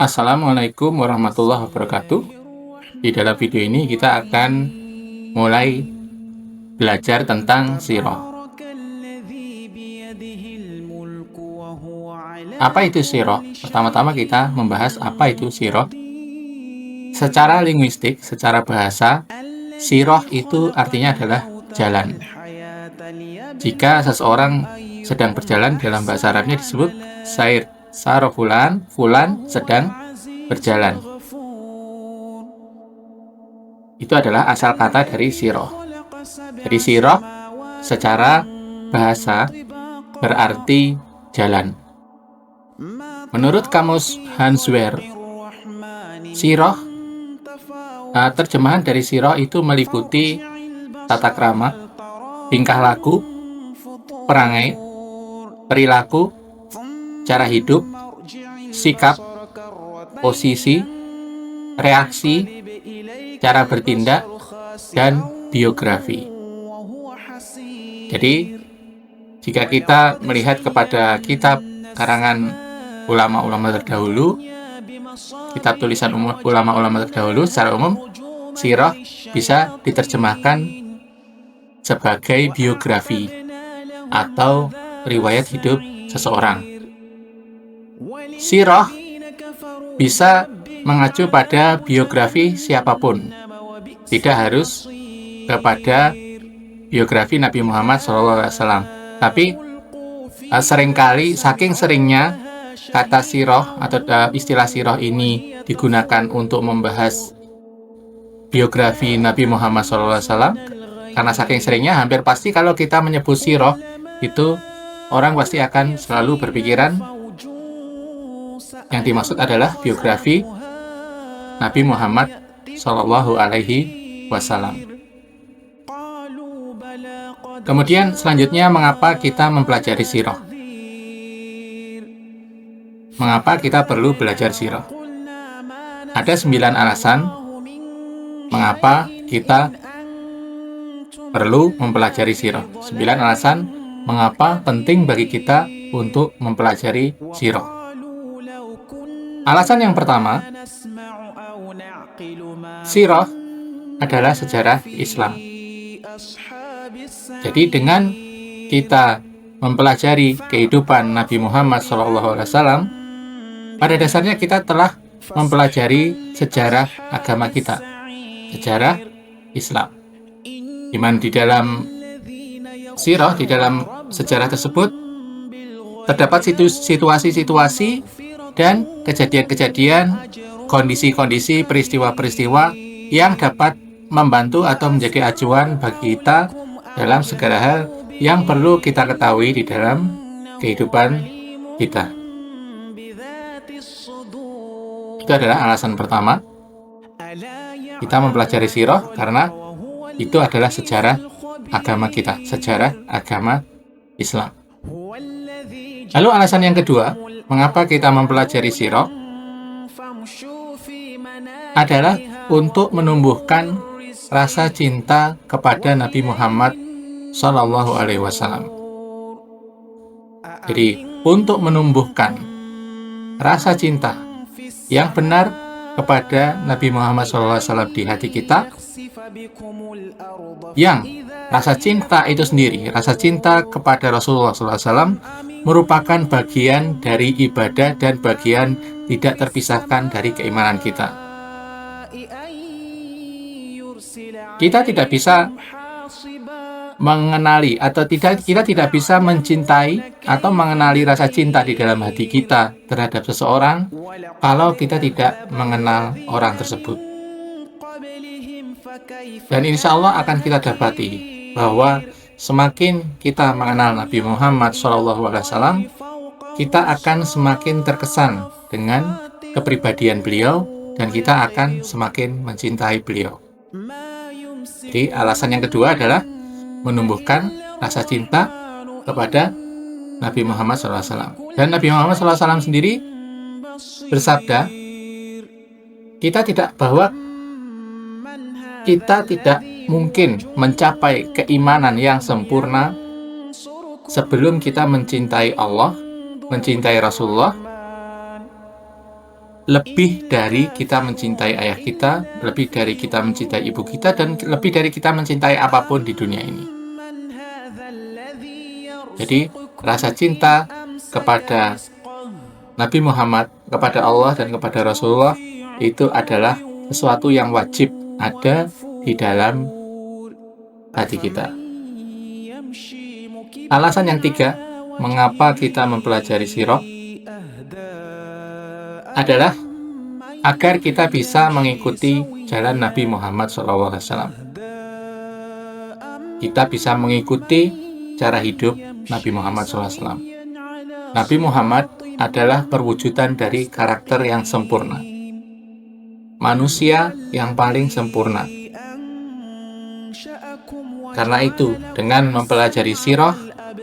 Assalamualaikum warahmatullahi wabarakatuh. Di dalam video ini kita akan mulai belajar tentang sirah. Apa itu sirah? Pertama-tama kita membahas apa itu sirah. Secara linguistik, secara bahasa, sirah itu artinya adalah jalan. Jika seseorang sedang berjalan, dalam bahasa Arabnya disebut sair. Saro fulan, fulan sedang berjalan. Itu adalah asal kata dari sirah. Jadi sirah secara bahasa berarti jalan. Menurut kamus Hans Wehr, sirah, terjemahan dari sirah itu meliputi tata krama, tingkah laku, perangai, perilaku, cara hidup, sikap, posisi, reaksi, cara bertindak, dan biografi. Jadi, jika kita melihat kepada kitab karangan ulama-ulama terdahulu, kitab tulisan ulama-ulama terdahulu, secara umum, sirah bisa diterjemahkan sebagai biografi atau riwayat hidup seseorang. Sirah bisa mengacu pada biografi siapapun, tidak harus kepada biografi Nabi Muhammad SAW. Tapi seringkali, saking seringnya kata sirah atau istilah sirah ini digunakan untuk membahas biografi Nabi Muhammad SAW, karena saking seringnya, hampir pasti kalau kita menyebut sirah, itu orang pasti akan selalu berpikiran yang dimaksud adalah biografi Nabi Muhammad Shallallahu Alaihi Wasallam. Kemudian selanjutnya, mengapa kita mempelajari sirah? Mengapa kita perlu belajar sirah? Ada 9 alasan mengapa kita perlu mempelajari sirah. 9 alasan mengapa penting bagi kita untuk mempelajari sirah. Alasan yang pertama, sirah adalah sejarah Islam. Jadi dengan kita mempelajari kehidupan Nabi Muhammad SAW, pada dasarnya kita telah mempelajari sejarah agama kita, sejarah Islam. Di mana di dalam sirah, di dalam sejarah tersebut, terdapat situasi-situasi dan kejadian-kejadian, kondisi-kondisi, peristiwa-peristiwa yang dapat membantu atau menjadi acuan bagi kita dalam segala hal yang perlu kita ketahui di dalam kehidupan kita. Itu adalah alasan pertama. Kita mempelajari sirah karena itu adalah sejarah agama kita, sejarah agama Islam. Lalu alasan yang kedua, mengapa kita mempelajari sirah adalah untuk menumbuhkan rasa cinta kepada Nabi Muhammad Sallallahu Alaihi Wasallam. Jadi, untuk menumbuhkan rasa cinta yang benar kepada Nabi Muhammad SAW di hati kita, yang rasa cinta itu sendiri, rasa cinta kepada Rasulullah SAW merupakan bagian dari ibadah dan bagian tidak terpisahkan dari keimanan kita. Kita tidak bisa mengenali atau kita tidak bisa mencintai atau mengenali rasa cinta di dalam hati kita terhadap seseorang kalau kita tidak mengenal orang tersebut. Dan insya Allah akan kita dapati bahwa semakin kita mengenal Nabi Muhammad SAW, kita akan semakin terkesan dengan kepribadian beliau dan kita akan semakin mencintai beliau. Jadi alasan yang kedua adalah menumbuhkan rasa cinta kepada Nabi Muhammad SAW. Dan Nabi Muhammad SAW sendiri bersabda, kita tidak mungkin mencapai keimanan yang sempurna sebelum kita mencintai Allah, mencintai Rasulullah, lebih dari kita mencintai ayah kita, lebih dari kita mencintai ibu kita, dan lebih dari kita mencintai apapun di dunia ini. Jadi, rasa cinta kepada Nabi Muhammad, kepada Allah, dan kepada Rasulullah itu adalah sesuatu yang wajib ada di dalam hati kita. Alasan yang tiga, mengapa kita mempelajari sirah adalah agar kita bisa mengikuti jalan Nabi Muhammad SAW. Kita bisa mengikuti cara hidup Nabi Muhammad SAW. Nabi Muhammad adalah perwujudan dari karakter yang sempurna. Manusia yang paling sempurna. Karena itu, dengan mempelajari sirah,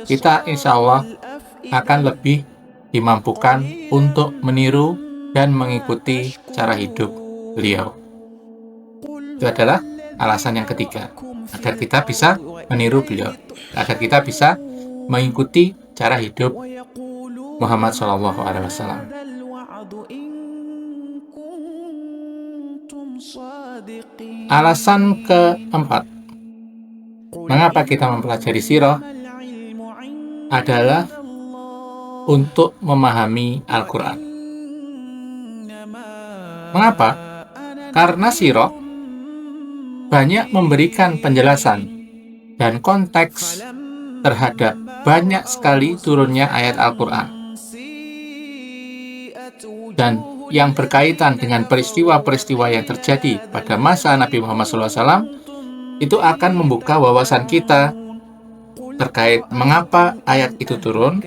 kita insya Allah akan lebih dimampukan untuk meniru dan mengikuti cara hidup beliau. Itu adalah alasan yang ketiga, agar kita bisa meniru beliau, agar kita bisa mengikuti cara hidup Muhammad SAW. Alasan keempat, mengapa kita mempelajari sirah adalah untuk memahami Al-Quran. Mengapa? Karena sirah banyak memberikan penjelasan dan konteks terhadap banyak sekali turunnya ayat Al-Quran. Dan yang berkaitan dengan peristiwa-peristiwa yang terjadi pada masa Nabi Muhammad SAW, itu akan membuka wawasan kita terkait mengapa ayat itu turun,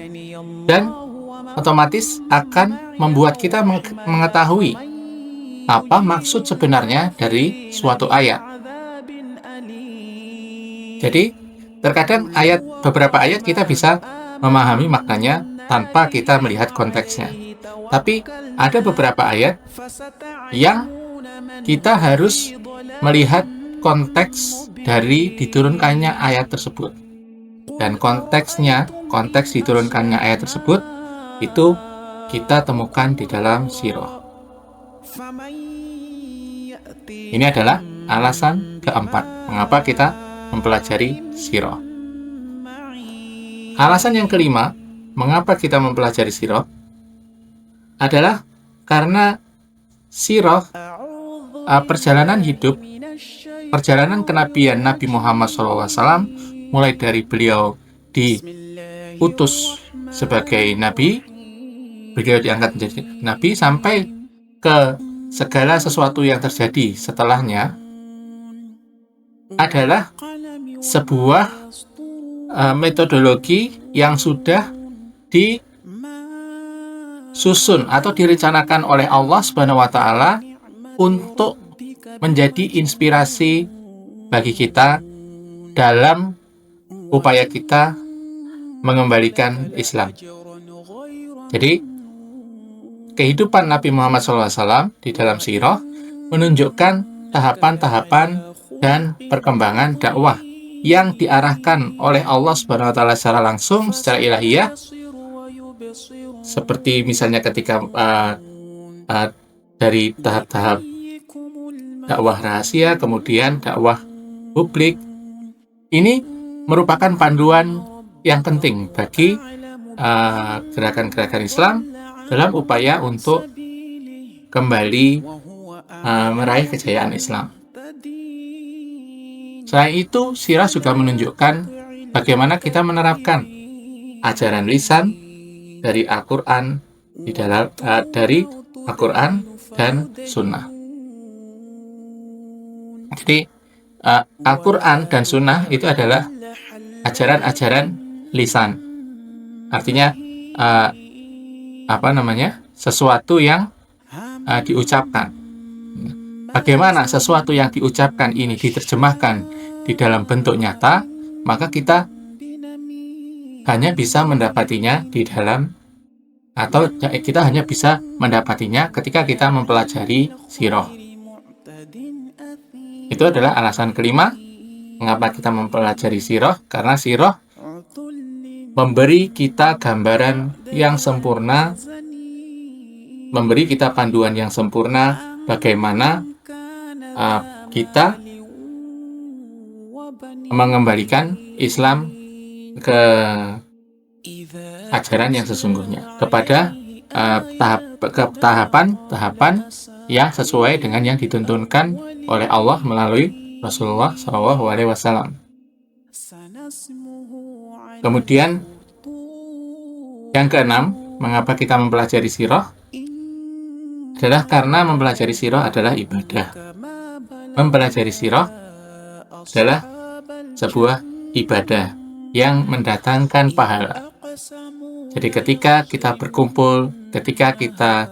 dan otomatis akan membuat kita mengetahui apa maksud sebenarnya dari suatu ayat. Jadi, terkadang beberapa ayat kita bisa memahami maknanya tanpa kita melihat konteksnya. Tapi ada beberapa ayat yang kita harus melihat konteks dari diturunkannya ayat tersebut. Dan konteks diturunkannya ayat tersebut itu kita temukan di dalam sirah. Ini adalah alasan keempat mengapa kita mempelajari sirah. Alasan yang kelima mengapa kita mempelajari sirah adalah karena sirah, perjalanan hidup, perjalanan kenabian Nabi Muhammad SAW, mulai dari beliau diutus sebagai nabi, beliau diangkat menjadi nabi, sampai ke segala sesuatu yang terjadi setelahnya, adalah sebuah metodologi yang sudah disusun atau direncanakan oleh Allah Subhanahu wa Ta'ala untuk menjadi inspirasi bagi kita dalam upaya kita mengembalikan Islam. Jadi, kehidupan Nabi Muhammad SAW di dalam sirah menunjukkan tahapan-tahapan dan perkembangan dakwah yang diarahkan oleh Allah Subhanahu wa Ta'ala secara langsung, secara ilahiyah, seperti misalnya ketika dari tahap-tahap dakwah rahasia, kemudian dakwah publik. Ini merupakan panduan yang penting bagi gerakan-gerakan Islam dalam upaya untuk kembali meraih kejayaan Islam. Selain itu, sirah juga menunjukkan bagaimana kita menerapkan ajaran lisan dari Al-Quran dari Al-Quran dan Sunnah. Jadi Al-Quran dan Sunnah itu adalah ajaran-ajaran lisan. Artinya sesuatu yang diucapkan. Bagaimana sesuatu yang diucapkan ini diterjemahkan di dalam bentuk nyata, maka kita hanya bisa mendapatinya kita hanya bisa mendapatinya ketika kita mempelajari sirah. Itu adalah alasan kelima mengapa kita mempelajari sirah, karena sirah memberi kita gambaran yang sempurna memberi kita panduan yang sempurna bagaimana kita mengembalikan Islam ke ajaran yang sesungguhnya, kepada tahapan-tahapan yang sesuai dengan yang dituntunkan oleh Allah melalui Rasulullah SAW. Kemudian yang keenam, mengapa kita mempelajari sirah? Adalah karena mempelajari sirah adalah ibadah. Mempelajari sirah adalah sebuah ibadah yang mendatangkan pahala. Jadi ketika kita berkumpul, ketika kita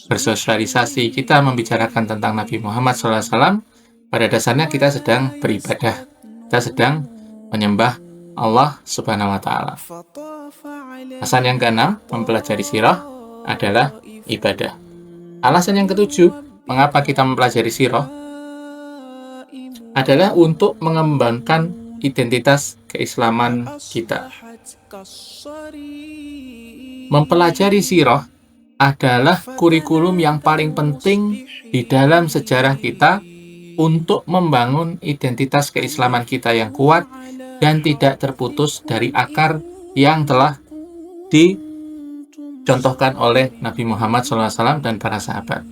bersosialisasi, kita membicarakan tentang Nabi Muhammad SAW, pada dasarnya kita sedang beribadah. Kita sedang menyembah Allah Subhanahu wa Ta'ala. Alasan yang keenam, mempelajari sirah adalah ibadah. Alasan yang ketujuh, mengapa kita mempelajari sirah adalah untuk mengembangkan identitas keislaman kita. Mempelajari sirah adalah kurikulum yang paling penting di dalam sejarah kita untuk membangun identitas keislaman kita yang kuat dan tidak terputus dari akar yang telah dicontohkan oleh Nabi Muhammad SAW dan para sahabat.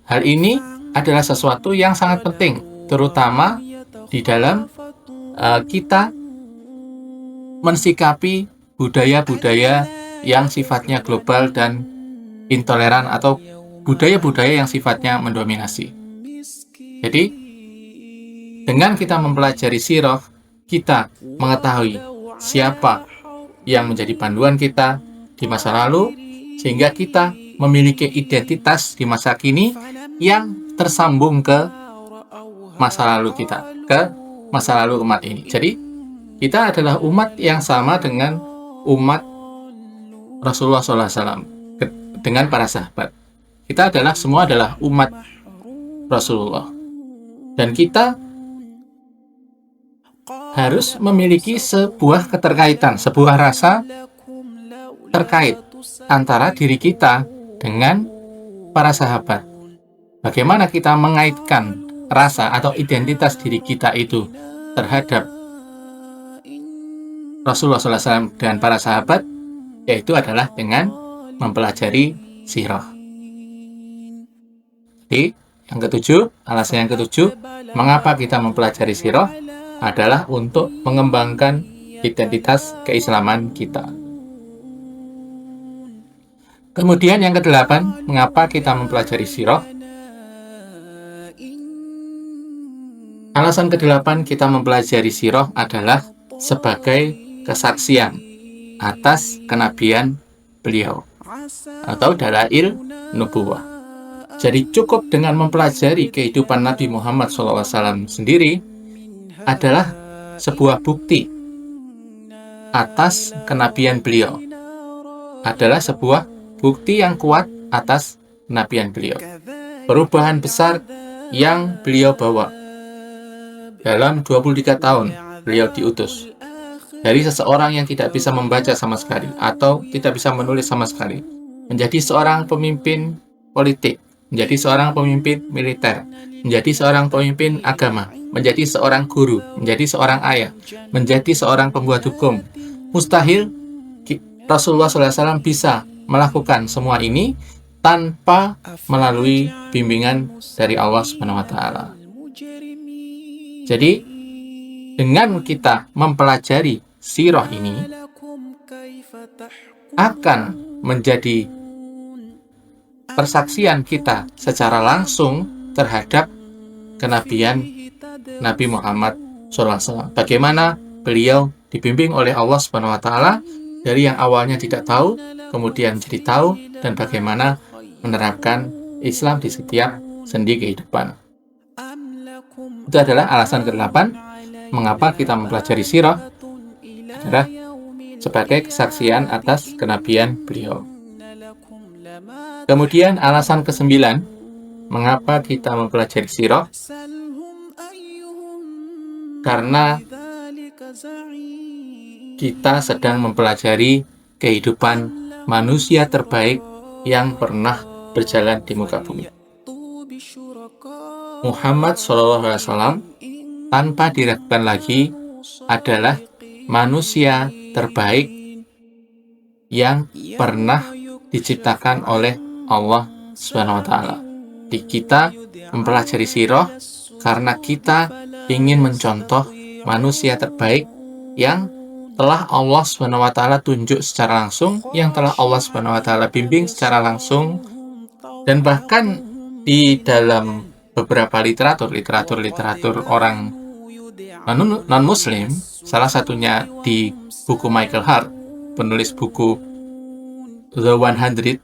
Hal ini adalah sesuatu yang sangat penting, terutama di dalam kita mensikapi budaya-budaya yang sifatnya global dan intoleran, atau budaya-budaya yang sifatnya mendominasi. Jadi, dengan kita mempelajari sirah, kita mengetahui siapa yang menjadi panduan kita di masa lalu, sehingga kita memiliki identitas di masa kini yang tersambung ke masa lalu kita, ke masa lalu umat ini. Jadi, kita adalah umat yang sama dengan umat Rasulullah SAW, dengan para sahabat. Kita semua adalah umat Rasulullah. Dan kita harus memiliki sebuah keterkaitan, sebuah rasa terkait antara diri kita dengan para sahabat. Bagaimana kita mengaitkan rasa atau identitas diri kita itu terhadap Rasulullah SAW dan para sahabat, yaitu adalah dengan mempelajari sirah. Jadi, yang ketujuh, alasan yang ketujuh, mengapa kita mempelajari sirah adalah untuk mengembangkan identitas keislaman kita. Kemudian yang kedelapan, mengapa kita mempelajari sirah? Alasan kedelapan kita mempelajari sirah adalah sebagai kesaksian atas kenabian beliau atau dalail nubuwah. Jadi cukup dengan mempelajari kehidupan Nabi Muhammad SAW sendiri adalah sebuah bukti atas kenabian beliau, adalah sebuah bukti yang kuat atas kenabian beliau. Perubahan besar yang beliau bawa dalam 23 tahun beliau diutus. Dari seseorang yang tidak bisa membaca sama sekali atau tidak bisa menulis sama sekali, menjadi seorang pemimpin politik, menjadi seorang pemimpin militer, menjadi seorang pemimpin agama, menjadi seorang guru, menjadi seorang ayah, menjadi seorang pembuat hukum. Mustahil Rasulullah SAW bisa melakukan semua ini tanpa melalui bimbingan dari Allah Subhanahu wa Ta'ala. Jadi, dengan kita mempelajari sirah ini akan menjadi persaksian kita secara langsung terhadap kenabian Nabi Muhammad SAW. Bagaimana beliau dibimbing oleh Allah Subhanahu wa Ta'ala dari yang awalnya tidak tahu, kemudian jadi tahu, dan bagaimana menerapkan Islam di setiap sendi kehidupan. Itu adalah alasan ke-8 mengapa kita mempelajari sirah, adalah sebagai kesaksian atas kenabian beliau. Kemudian alasan ke-9 mengapa kita mempelajari sirah, karena kita sedang mempelajari kehidupan manusia terbaik yang pernah berjalan di muka bumi. Muhammad SAW tanpa diragukan lagi adalah manusia terbaik yang pernah diciptakan oleh Allah Subhanahu wa taala. Di kita mempelajari sirah karena kita ingin mencontoh manusia terbaik yang telah Allah Subhanahu wa taala tunjuk secara langsung, yang telah Allah Subhanahu wa taala bimbing secara langsung, dan bahkan di dalam beberapa literatur orang non-muslim, salah satunya di buku Michael Hart, penulis buku The 100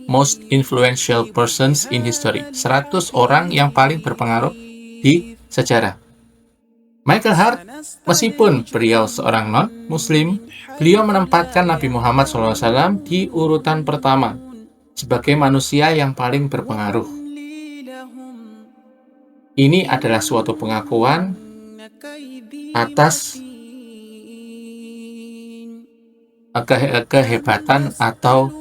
Most Influential Persons in History, 100 orang yang paling berpengaruh di sejarah. Michael Hart, meskipun beliau seorang non-muslim, beliau menempatkan Nabi Muhammad SAW di urutan pertama sebagai manusia yang paling berpengaruh. Ini adalah suatu pengakuan atas kehebatan atau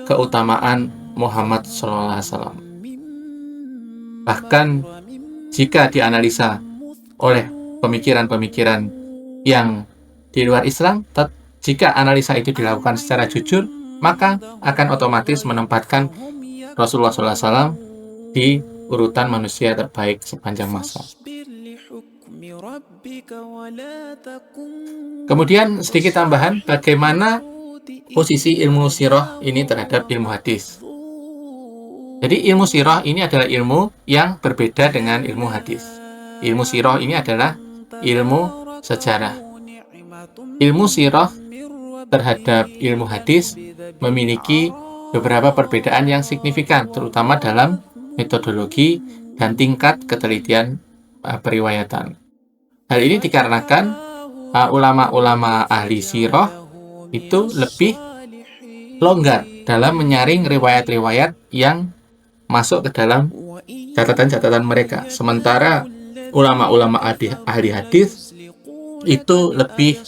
keutamaan Muhammad SAW. Bahkan jika dianalisa oleh pemikiran-pemikiran yang di luar Islam, jika analisa itu dilakukan secara jujur, maka akan otomatis menempatkan Rasulullah SAW di urutan manusia terbaik sepanjang masa. Kemudian sedikit tambahan bagaimana posisi ilmu sirah ini terhadap ilmu hadis. Jadi ilmu sirah ini adalah ilmu yang berbeda dengan ilmu hadis. Ilmu sirah ini adalah ilmu sejarah. Ilmu sirah terhadap ilmu hadis memiliki beberapa perbedaan yang signifikan, terutama dalam metodologi dan tingkat ketelitian periwayatan. Hal ini dikarenakan ulama-ulama ahli sirah itu lebih longgar dalam menyaring riwayat-riwayat yang masuk ke dalam catatan-catatan mereka. Sementara ulama-ulama ahli hadis itu lebih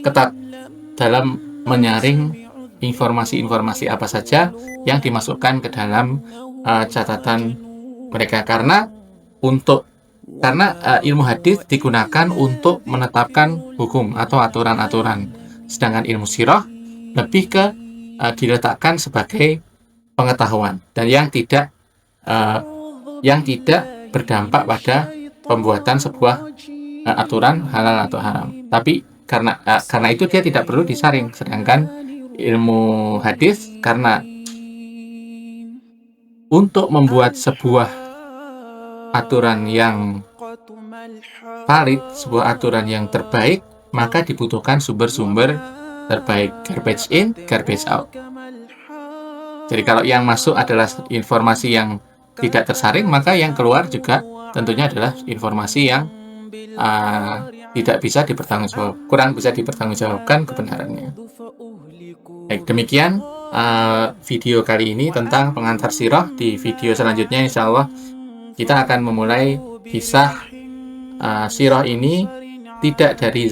ketat dalam menyaring informasi-informasi apa saja yang dimasukkan ke dalam catatan mereka, karena ilmu hadis digunakan untuk menetapkan hukum atau aturan-aturan, sedangkan ilmu sirah lebih ke diletakkan sebagai pengetahuan dan yang tidak berdampak pada pembuatan sebuah aturan halal atau haram. Tapi karena itu dia tidak perlu disaring, sedangkan ilmu hadis karena untuk membuat sebuah aturan yang valid, sebuah aturan yang terbaik, maka dibutuhkan sumber-sumber terbaik, garbage in, garbage out. Jadi kalau yang masuk adalah informasi yang tidak tersaring, maka yang keluar juga tentunya adalah informasi yang tidak bisa dipertanggungjawabkan, kurang bisa dipertanggungjawabkan kebenarannya. Baik, demikian video kali ini tentang pengantar sirah. Di video selanjutnya insya Allah kita akan memulai kisah sirah ini tidak dari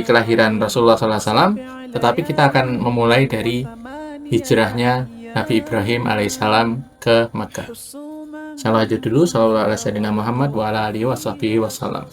kelahiran Rasulullah SAW, tetapi kita akan memulai dari hijrahnya Nabi Ibrahim alaihissalam ke Makkah. Salawat dulu, sallallahu alaihi wasallam Muhammad wa ala alihi wasallam.